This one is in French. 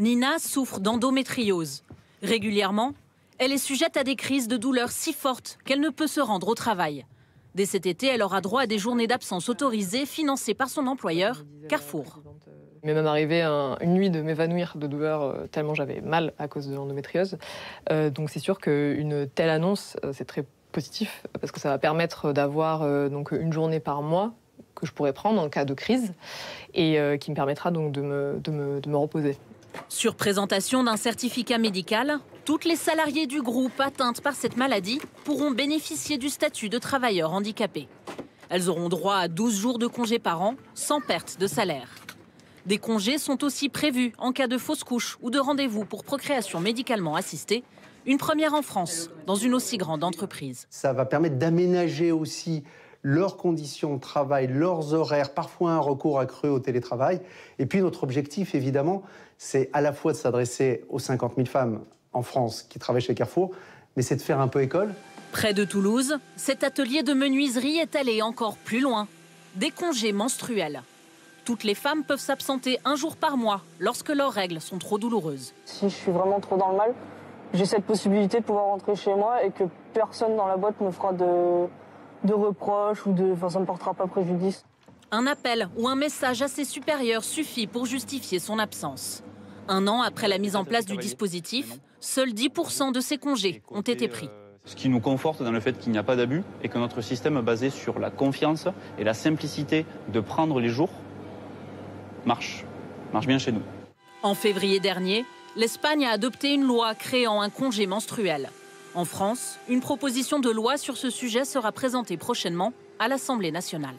Nina souffre d'endométriose. Régulièrement, elle est sujette à des crises de douleur si fortes qu'elle ne peut se rendre au travail. Dès cet été, elle aura droit à des journées d'absence autorisées financées par son employeur, Carrefour. Il m'est même arrivé une nuit de m'évanouir de douleur tellement j'avais mal à cause de l'endométriose. Donc c'est sûr qu'une telle annonce, c'est très positif parce que ça va permettre d'avoir donc une journée par mois que je pourrais prendre en cas de crise et qui me permettra donc de me reposer. Sur présentation d'un certificat médical, toutes les salariées du groupe atteintes par cette maladie pourront bénéficier du statut de travailleur handicapé. Elles auront droit à 12 jours de congés par an, sans perte de salaire. Des congés sont aussi prévus en cas de fausse couche ou de rendez-vous pour procréation médicalement assistée, une première en France, dans une aussi grande entreprise. Ça va permettre d'aménager aussi leurs conditions de travail, leurs horaires, parfois un recours accru au télétravail. Et puis notre objectif, évidemment, c'est à la fois de s'adresser aux 50 000 femmes en France qui travaillent chez Carrefour, mais c'est de faire un peu école. Près de Toulouse, cet atelier de menuiserie est allé encore plus loin. Des congés menstruels. Toutes les femmes peuvent s'absenter un jour par mois lorsque leurs règles sont trop douloureuses. Si je suis vraiment trop dans le mal, j'ai cette possibilité de pouvoir rentrer chez moi et que personne dans la boîte me fera de reproches ou ça ne me portera pas préjudice. Un appel ou un message à ses supérieurs suffit pour justifier son absence. 1 an après la mise en place du dispositif, seuls 10% de ces congés ont été pris. Ce qui nous conforte dans le fait qu'il n'y a pas d'abus et que notre système basé sur la confiance et la simplicité de prendre les jours marche bien chez nous. En février dernier, l'Espagne a adopté une loi créant un congé menstruel. En France, une proposition de loi sur ce sujet sera présentée prochainement à l'Assemblée nationale.